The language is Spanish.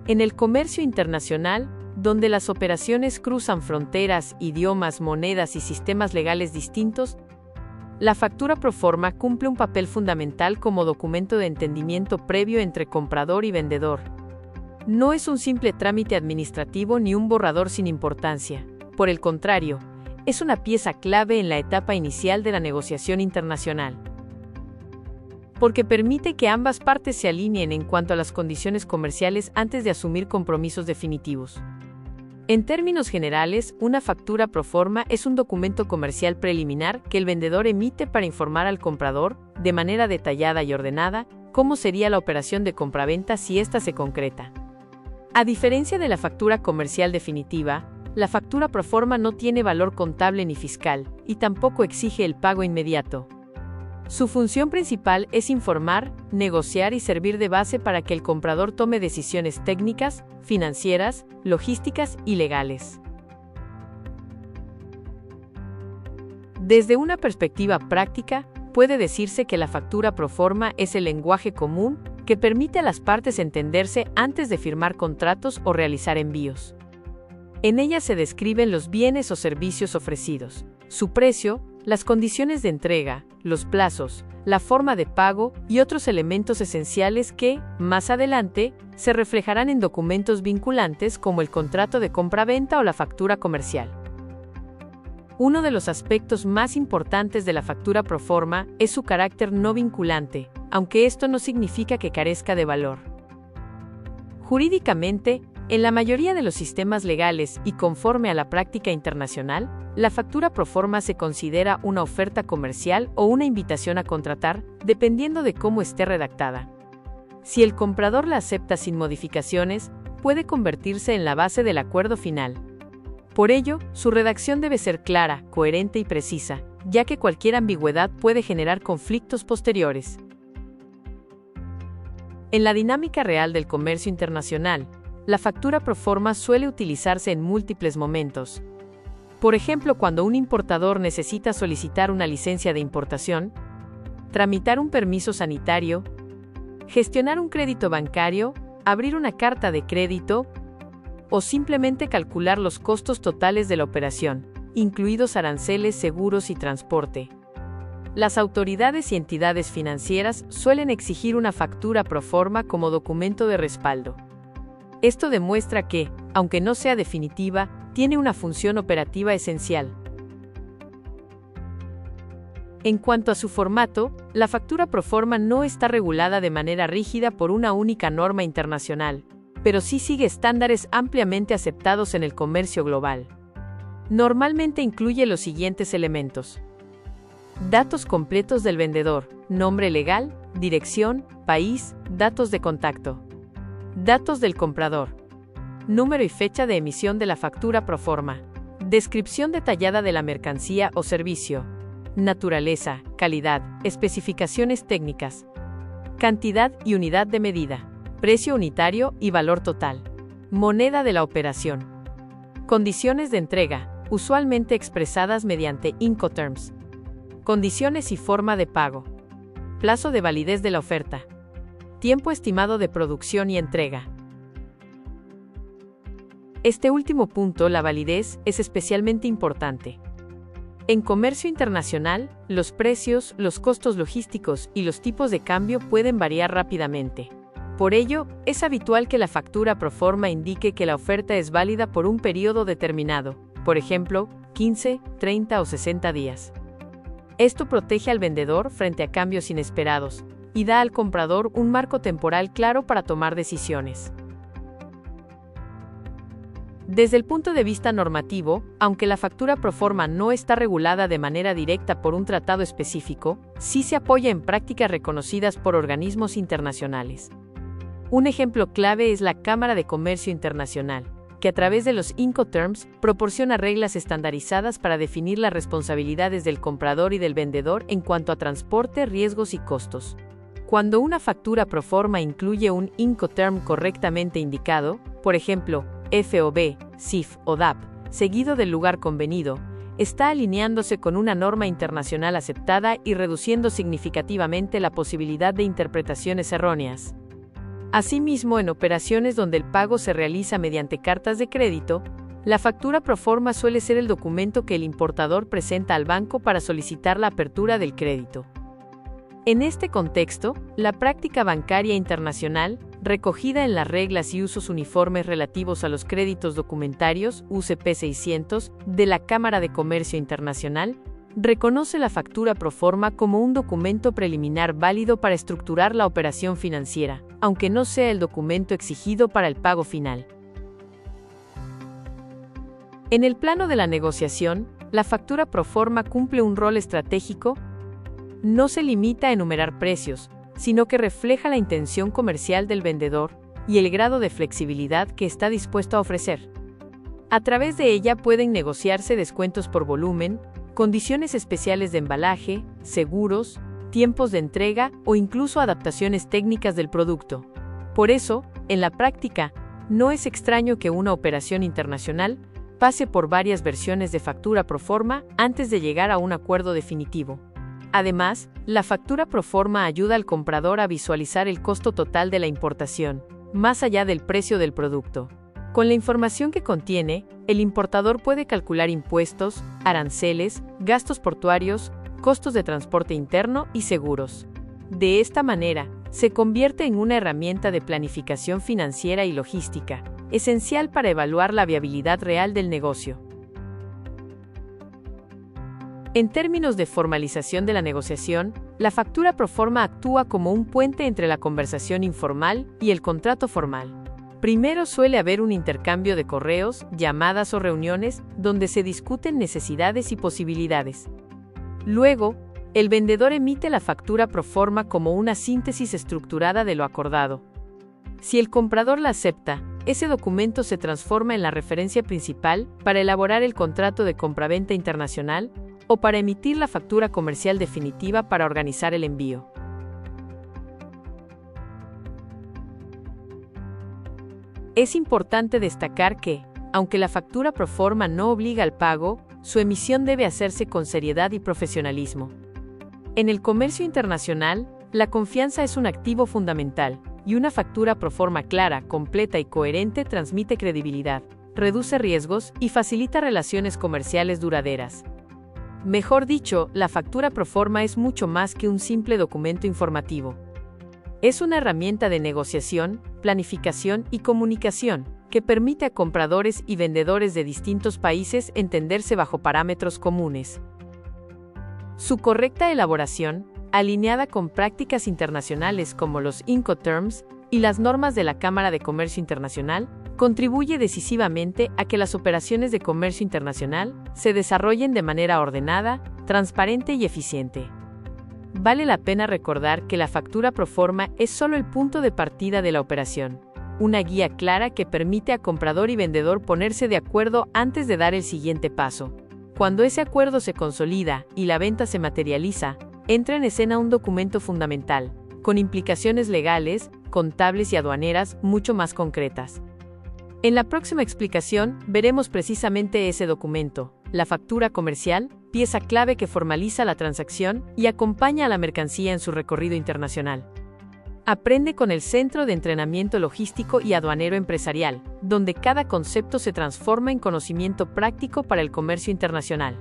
En el comercio internacional, donde las operaciones cruzan fronteras, idiomas, monedas y sistemas legales distintos, la factura proforma cumple un papel fundamental como documento de entendimiento previo entre comprador y vendedor. No es un simple trámite administrativo ni un borrador sin importancia. Por el contrario, es una pieza clave en la etapa inicial de la negociación internacional, porque permite que ambas partes se alineen en cuanto a las condiciones comerciales antes de asumir compromisos definitivos. En términos generales, una factura proforma es un documento comercial preliminar que el vendedor emite para informar al comprador, de manera detallada y ordenada, cómo sería la operación de compraventa si ésta se concreta. A diferencia de la factura comercial definitiva, la factura proforma no tiene valor contable ni fiscal, y tampoco exige el pago inmediato. Su función principal es informar, negociar y servir de base para que el comprador tome decisiones técnicas, financieras, logísticas y legales. Desde una perspectiva práctica, puede decirse que la factura proforma es el lenguaje común que permite a las partes entenderse antes de firmar contratos o realizar envíos. En ella se describen los bienes o servicios ofrecidos, su precio, las condiciones de entrega, los plazos, la forma de pago y otros elementos esenciales que, más adelante, se reflejarán en documentos vinculantes como el contrato de compraventa o la factura comercial. Uno de los aspectos más importantes de la factura proforma es su carácter no vinculante, aunque esto no significa que carezca de valor. Jurídicamente, en la mayoría de los sistemas legales y conforme a la práctica internacional, la factura proforma se considera una oferta comercial o una invitación a contratar, dependiendo de cómo esté redactada. Si el comprador la acepta sin modificaciones, puede convertirse en la base del acuerdo final. Por ello, su redacción debe ser clara, coherente y precisa, ya que cualquier ambigüedad puede generar conflictos posteriores. En la dinámica real del comercio internacional, la factura proforma suele utilizarse en múltiples momentos. Por ejemplo, cuando un importador necesita solicitar una licencia de importación, tramitar un permiso sanitario, gestionar un crédito bancario, abrir una carta de crédito o simplemente calcular los costos totales de la operación, incluidos aranceles, seguros y transporte. Las autoridades y entidades financieras suelen exigir una factura proforma como documento de respaldo. Esto demuestra que, aunque no sea definitiva, tiene una función operativa esencial. En cuanto a su formato, la factura proforma no está regulada de manera rígida por una única norma internacional, pero sí sigue estándares ampliamente aceptados en el comercio global. Normalmente incluye los siguientes elementos: datos completos del vendedor, nombre legal, dirección, país, datos de contacto. Datos del comprador. Número y fecha de emisión de la factura proforma. Descripción detallada de la mercancía o servicio. Naturaleza, calidad, especificaciones técnicas. Cantidad y unidad de medida. Precio unitario y valor total. Moneda de la operación. Condiciones de entrega, usualmente expresadas mediante Incoterms. Condiciones y forma de pago. Plazo de validez de la oferta. Tiempo estimado de producción y entrega. Este último punto, la validez, es especialmente importante. En comercio internacional, los precios, los costos logísticos y los tipos de cambio pueden variar rápidamente. Por ello, es habitual que la factura proforma indique que la oferta es válida por un periodo determinado, por ejemplo, 15, 30 o 60 días. Esto protege al vendedor frente a cambios inesperados y da al comprador un marco temporal claro para tomar decisiones. Desde el punto de vista normativo, aunque la factura proforma no está regulada de manera directa por un tratado específico, sí se apoya en prácticas reconocidas por organismos internacionales. Un ejemplo clave es la Cámara de Comercio Internacional, que a través de los Incoterms proporciona reglas estandarizadas para definir las responsabilidades del comprador y del vendedor en cuanto a transporte, riesgos y costos. Cuando una factura proforma incluye un Incoterm correctamente indicado, por ejemplo, FOB, CIF o DAP, seguido del lugar convenido, está alineándose con una norma internacional aceptada y reduciendo significativamente la posibilidad de interpretaciones erróneas. Asimismo, en operaciones donde el pago se realiza mediante cartas de crédito, la factura proforma suele ser el documento que el importador presenta al banco para solicitar la apertura del crédito. En este contexto, la práctica bancaria internacional, recogida en las reglas y usos uniformes relativos a los créditos documentarios UCP 600 de la Cámara de Comercio Internacional, reconoce la factura proforma como un documento preliminar válido para estructurar la operación financiera, aunque no sea el documento exigido para el pago final. En el plano de la negociación, la factura proforma cumple un rol estratégico. No se limita a enumerar precios, sino que refleja la intención comercial del vendedor y el grado de flexibilidad que está dispuesto a ofrecer. A través de ella pueden negociarse descuentos por volumen, condiciones especiales de embalaje, seguros, tiempos de entrega o incluso adaptaciones técnicas del producto. Por eso, en la práctica, no es extraño que una operación internacional pase por varias versiones de factura proforma antes de llegar a un acuerdo definitivo. Además, la factura proforma ayuda al comprador a visualizar el costo total de la importación, más allá del precio del producto. Con la información que contiene, el importador puede calcular impuestos, aranceles, gastos portuarios, costos de transporte interno y seguros. De esta manera, se convierte en una herramienta de planificación financiera y logística, esencial para evaluar la viabilidad real del negocio. En términos de formalización de la negociación, la factura proforma actúa como un puente entre la conversación informal y el contrato formal. Primero suele haber un intercambio de correos, llamadas o reuniones donde se discuten necesidades y posibilidades. Luego, el vendedor emite la factura proforma como una síntesis estructurada de lo acordado. Si el comprador la acepta, ese documento se transforma en la referencia principal para elaborar el contrato de compraventa internacional o para emitir la factura comercial definitiva para organizar el envío. Es importante destacar que, aunque la factura proforma no obliga al pago, su emisión debe hacerse con seriedad y profesionalismo. En el comercio internacional, la confianza es un activo fundamental, y una factura proforma clara, completa y coherente transmite credibilidad, reduce riesgos y facilita relaciones comerciales duraderas. Mejor dicho, la factura proforma es mucho más que un simple documento informativo. Es una herramienta de negociación, planificación y comunicación que permite a compradores y vendedores de distintos países entenderse bajo parámetros comunes. Su correcta elaboración, alineada con prácticas internacionales como los Incoterms y las normas de la Cámara de Comercio Internacional, contribuye decisivamente a que las operaciones de comercio internacional se desarrollen de manera ordenada, transparente y eficiente. Vale la pena recordar que la factura proforma es solo el punto de partida de la operación, una guía clara que permite a comprador y vendedor ponerse de acuerdo antes de dar el siguiente paso. Cuando ese acuerdo se consolida y la venta se materializa, entra en escena un documento fundamental, con implicaciones legales, contables y aduaneras mucho más concretas. En la próxima explicación, veremos precisamente ese documento, la factura comercial, pieza clave que formaliza la transacción y acompaña a la mercancía en su recorrido internacional. Aprende con el Centro de Entrenamiento Logístico y Aduanero Empresarial, donde cada concepto se transforma en conocimiento práctico para el comercio internacional.